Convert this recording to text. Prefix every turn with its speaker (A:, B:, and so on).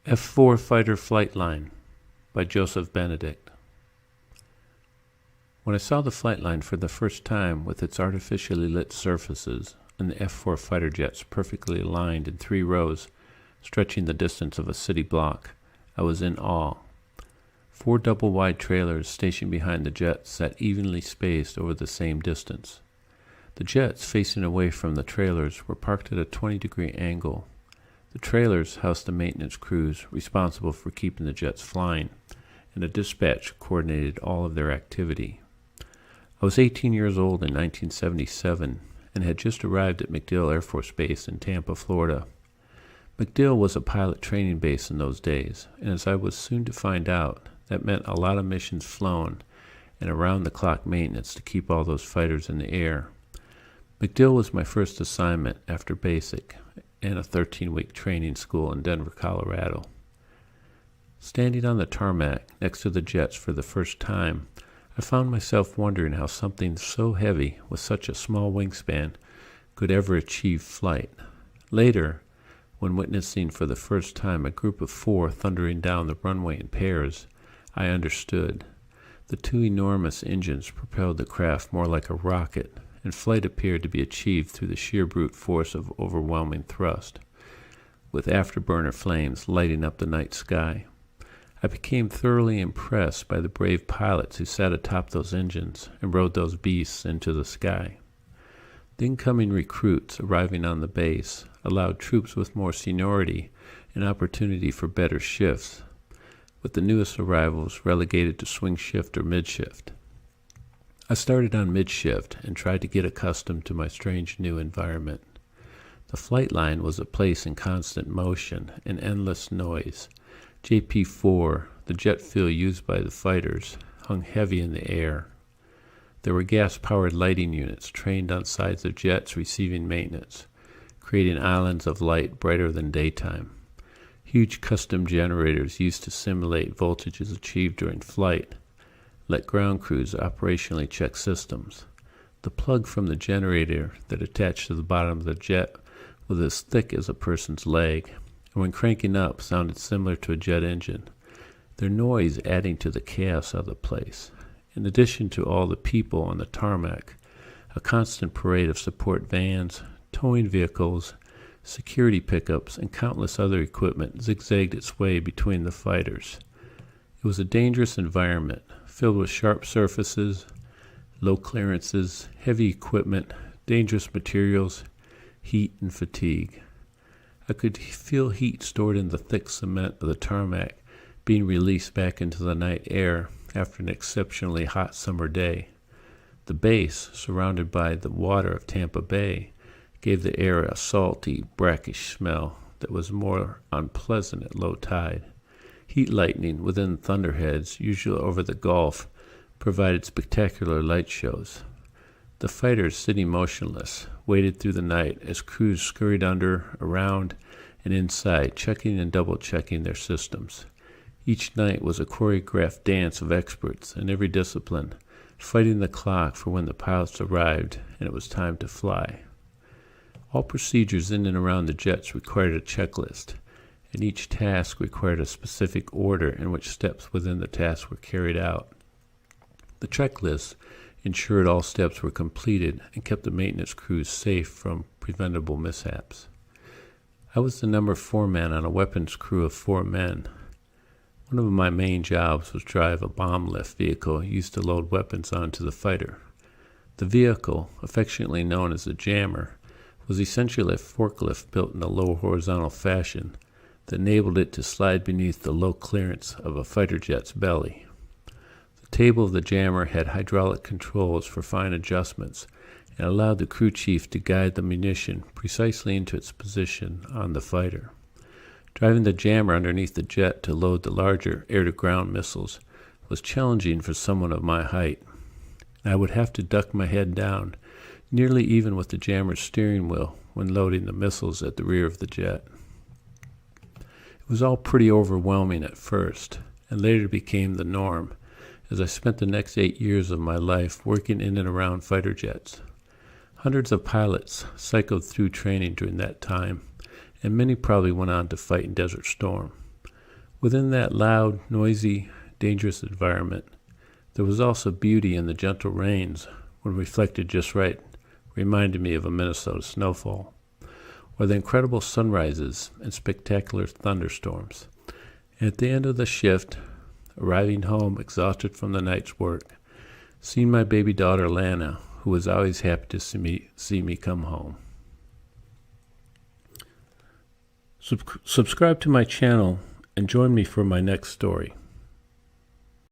A: F-4 Fighter Flightline by Joseph Benedict. When I saw the Flightline for the first time with its artificially lit surfaces and the F-4 fighter jets perfectly aligned in 3 rows stretching the distance of a city block, I was in awe. 4 double-wide trailers stationed behind the jets sat evenly spaced over the same distance. The jets, facing away from the trailers, were parked at a 20-degree angle. The trailers housed the maintenance crews responsible for keeping the jets flying, and a dispatch coordinated all of their activity. I was 18 years old in 1977 and had just arrived at MacDill Air Force Base in Tampa, Florida. MacDill was a pilot training base in those days, and as I was soon to find out, that meant a lot of missions flown and around-the-clock maintenance to keep all those fighters in the air. MacDill was my first assignment after basic and a 13-week training school in Denver, Colorado. Standing on the tarmac next to the jets for the first time, I found myself wondering how something so heavy with such a small wingspan could ever achieve flight. Later, when witnessing for the first time a group of 4 thundering down the runway in pairs, I understood. The 2 enormous engines propelled the craft more like a rocket, and flight appeared to be achieved through the sheer brute force of overwhelming thrust, with afterburner flames lighting up the night sky. I became thoroughly impressed by the brave pilots who sat atop those engines and rode those beasts into the sky. The incoming recruits arriving on the base allowed troops with more seniority an opportunity for better shifts, with the newest arrivals relegated to swing shift or mid-shift. I started on mid-shift and tried to get accustomed to my strange new environment. The flight line was a place in constant motion and endless noise. JP-4, the jet fuel used by the fighters, hung heavy in the air. There were gas-powered lighting units trained on sides of jets receiving maintenance, creating islands of light brighter than daytime. Huge custom generators used to simulate voltages achieved during flight let ground crews operationally check systems. The plug from the generator that attached to the bottom of the jet was as thick as a person's leg, and when cranking up sounded similar to a jet engine, their noise adding to the chaos of the place. In addition to all the people on the tarmac, a constant parade of support vans, towing vehicles, security pickups, and countless other equipment zigzagged its way between the fighters. It was a dangerous environment, filled with sharp surfaces, low clearances, heavy equipment, dangerous materials, heat, and fatigue. I could feel heat stored in the thick cement of the tarmac being released back into the night air after an exceptionally hot summer day. The base, surrounded by the water of Tampa Bay, gave the air a salty, brackish smell that was more unpleasant at low tide. Heat lightning within thunderheads, usually over the Gulf, provided spectacular light shows. The fighters, sitting motionless, waited through the night as crews scurried under, around, and inside, checking and double-checking their systems. Each night was a choreographed dance of experts in every discipline, fighting the clock for when the pilots arrived and it was time to fly. All procedures in and around the jets required a checklist, and each task required a specific order in which steps within the task were carried out. The checklist ensured all steps were completed and kept the maintenance crews safe from preventable mishaps. I was the number 4 man on a weapons crew of 4 men. One of my main jobs was drive a bomb lift vehicle used to load weapons onto the fighter. The vehicle, affectionately known as a jammer, was essentially a forklift built in a low horizontal fashion that enabled it to slide beneath the low clearance of a fighter jet's belly. The table of the jammer had hydraulic controls for fine adjustments and allowed the crew chief to guide the munition precisely into its position on the fighter. Driving the jammer underneath the jet to load the larger air-to-ground missiles was challenging for someone of my height. I would have to duck my head down, nearly even with the jammer's steering wheel when loading the missiles at the rear of the jet. It was all pretty overwhelming at first, and later became the norm, as I spent the next 8 years of my life working in and around fighter jets. Hundreds of pilots cycled through training during that time, and many probably went on to fight in Desert Storm. Within that loud, noisy, dangerous environment, there was also beauty in the gentle rains when reflected just right, reminded me of a Minnesota snowfall, or the incredible sunrises and spectacular thunderstorms. And at the end of the shift, arriving home exhausted from the night's work, seeing my baby daughter Lana, who was always happy to see me come home. Subscribe to my channel and join me for my next story.